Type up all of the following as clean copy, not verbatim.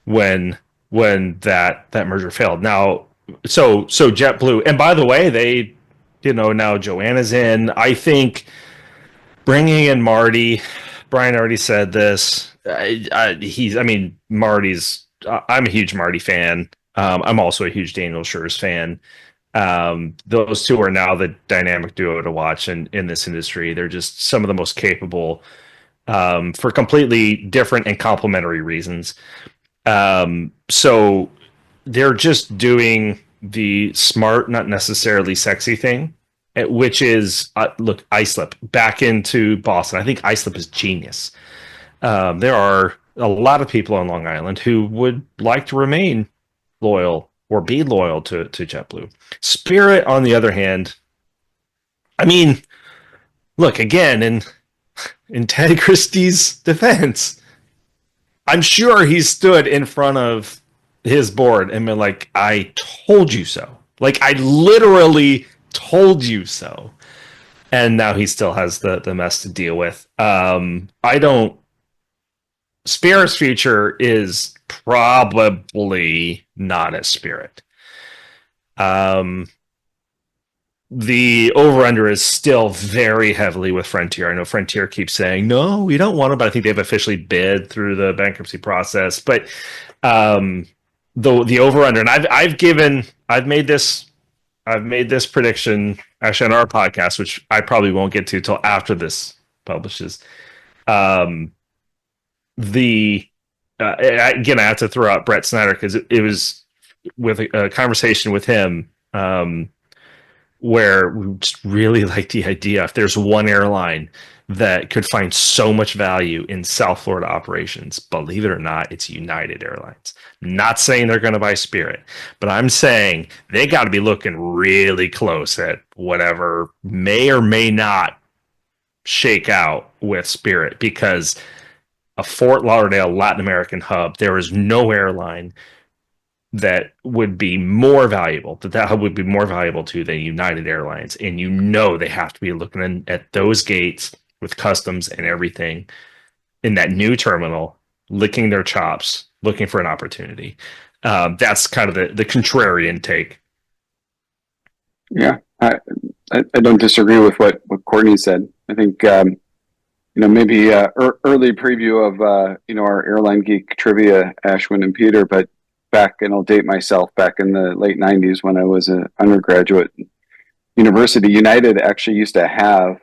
when that merger failed. Now, so JetBlue, and by the way, they, now Joanna's in. I think bringing in Marty, Brian already said this. I mean, Marty's. I'm a huge Marty fan. I'm also a huge Daniel Schurz fan. Those two are now the dynamic duo to watch in this industry. They're just some of the most capable, for completely different and complementary reasons. So they're just doing the smart, not necessarily sexy thing, which is look, Islip back into Boston. I think Islip is genius. There are a lot of people on Long Island who would like to remain loyal or be loyal to JetBlue. Spirit, on the other hand, I mean, look again in Ted Christie's defense. I'm sure he stood in front of his board and been like, I told you so. Like, I literally told you so. And now he still has the mess to deal with. I don't. Spirit's future is probably not a Spirit. The over-under is still very heavily with Frontier. I know Frontier keeps saying, no, we don't want to, but I think they've officially bid through the bankruptcy process. But the over-under, and I've made this prediction actually on our podcast, which I probably won't get to till after this publishes. Again, I have to throw out Brett Snyder because it was with a conversation with him. Where we just really like the idea if there's one airline that could find so much value in South Florida operations, believe it or not, it's United Airlines. Not saying they're going to buy Spirit, but I'm saying they got to be looking really close at whatever may or may not shake out with Spirit, because a Fort Lauderdale Latin American hub, there is no airline that would be more valuable, that hub would be more valuable to than United Airlines. And they have to be looking at those gates with customs and everything in that new terminal, licking their chops, looking for an opportunity. That's kind of the contrarian take. Yeah, I don't disagree with what Courtney said. I think, maybe early preview of, our Airline Geek trivia, Ashwin and Peter, but back, and I'll date myself, back in the late 90s when I was an undergraduate university, United actually used to have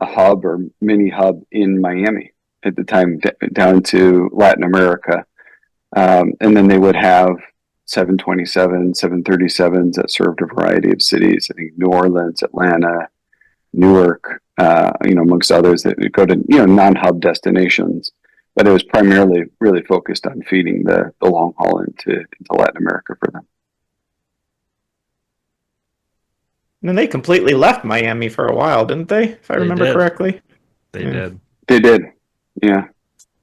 a hub or mini hub in Miami at the time, down to Latin America. And then they would have 727, 737s that served a variety of cities. I think New Orleans, Atlanta, Newark, amongst others that would go to, non-hub destinations. But it was primarily really focused on feeding the long haul into Latin America for them. And then they completely left Miami for a while, didn't they? If I remember correctly. They did. They did. Yeah.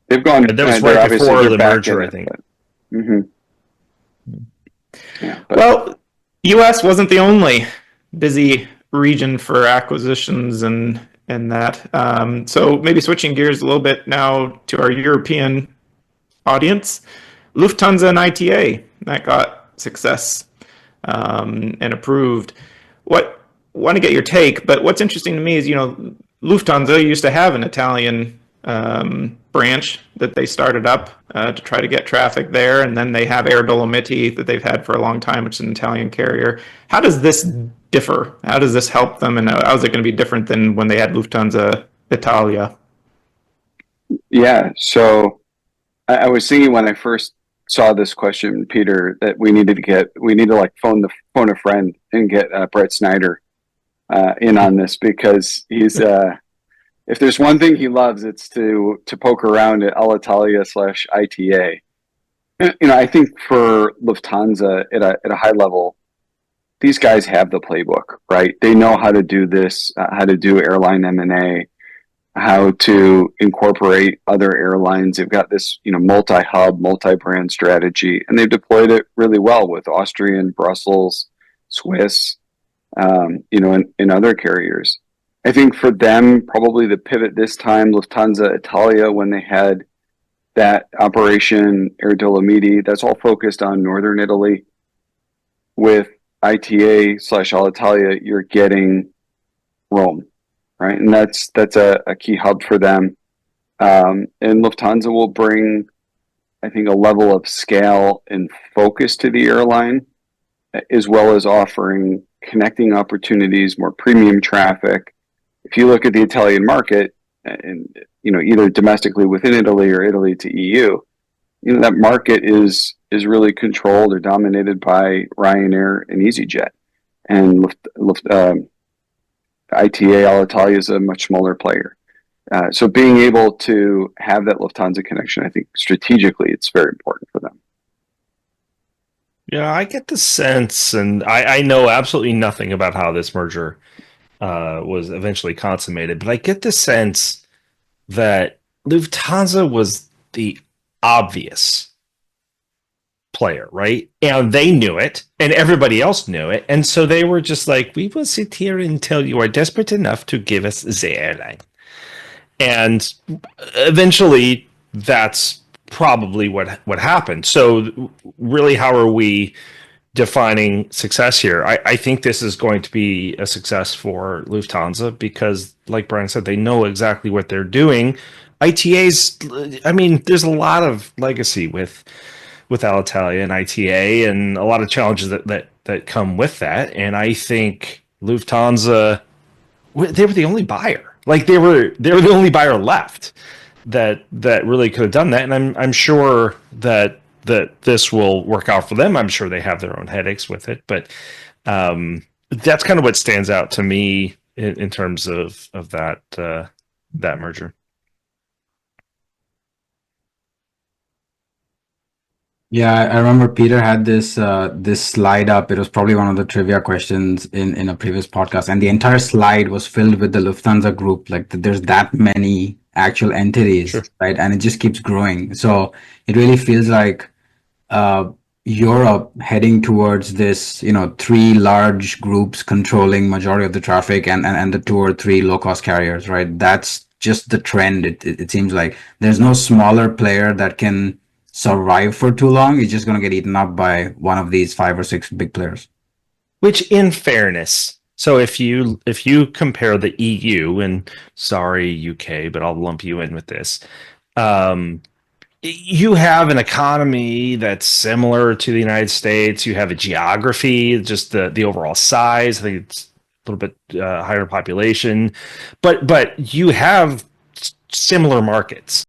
They've gone. And that was right before the merger, I think. Yeah, well, U.S. wasn't the only busy region for acquisitions and that. So maybe switching gears a little bit now to our European audience, Lufthansa and ITA, that got success and approved. Want to get your take, but what's interesting to me is, Lufthansa used to have an Italian branch that they started up to try to get traffic there, and then they have Air Dolomiti that they've had for a long time, which is an Italian carrier. How does this differ? How does this help them, and how is it going to be different than when they had Lufthansa Italia? Yeah, so I was thinking when I first saw this question, Peter, that we need to phone a friend and get Brett Snyder in on this, because he's if there's one thing he loves, it's to poke around at Alitalia/ITA. I think for Lufthansa at a high level, these guys have the playbook, right? They know how to do this, how to do airline M&A, how to incorporate other airlines. They've got this, multi-hub, multi-brand strategy, and they've deployed it really well with Austrian, Brussels, Swiss, and other carriers. I think for them, probably the pivot this time, Lufthansa Italia, when they had that operation, Air Dolomiti, that's all focused on northern Italy. With ITA / Alitalia, you're getting Rome, right? And that's a key hub for them. And Lufthansa will bring, I think, a level of scale and focus to the airline, as well as offering connecting opportunities, more premium traffic. If you look at the Italian market, and either domestically within Italy or Italy to EU, that market is really controlled or dominated by Ryanair and EasyJet, and ITA Alitalia is a much smaller player. So being able to have that Lufthansa connection, I think strategically it's very important for them. Yeah, I get the sense, and I know absolutely nothing about how this merger was eventually consummated, but I get the sense that Lufthansa was the obvious player, right? And they knew it, and everybody else knew it, and so they were just like, "We will sit here until you are desperate enough to give us the airline." And eventually, that's probably what happened. So, really, how are we defining success here? I think this is going to be a success for Lufthansa because, like Brian said, they know exactly what they're doing. ITA's, I mean, there's a lot of legacy with Alitalia and ITA, and a lot of challenges that come with that. And I think Lufthansa, they were the only buyer. Like they were the only buyer left that really could have done that. And I'm sure that this will work out for them. I'm sure they have their own headaches with it, but that's kind of what stands out to me in terms of that merger. Yeah, I remember Peter had this slide up. It was probably one of the trivia questions in a previous podcast, and the entire slide was filled with the Lufthansa group. Like there's that many actual entities, Sure. right? And it just keeps growing. So it really feels like Europe heading towards this, three large groups controlling majority of the traffic and the two or three low cost carriers, right? That's just the trend. It seems like there's no smaller player that can survive for too long. It's just going to get eaten up by one of these 5 or 6 big players. Which, in fairness, so if you compare the EU, and sorry UK, but I'll lump you in with this, you have an economy that's similar to the United States. You have a geography, just the overall size. I think it's a little bit higher population, but you have similar markets.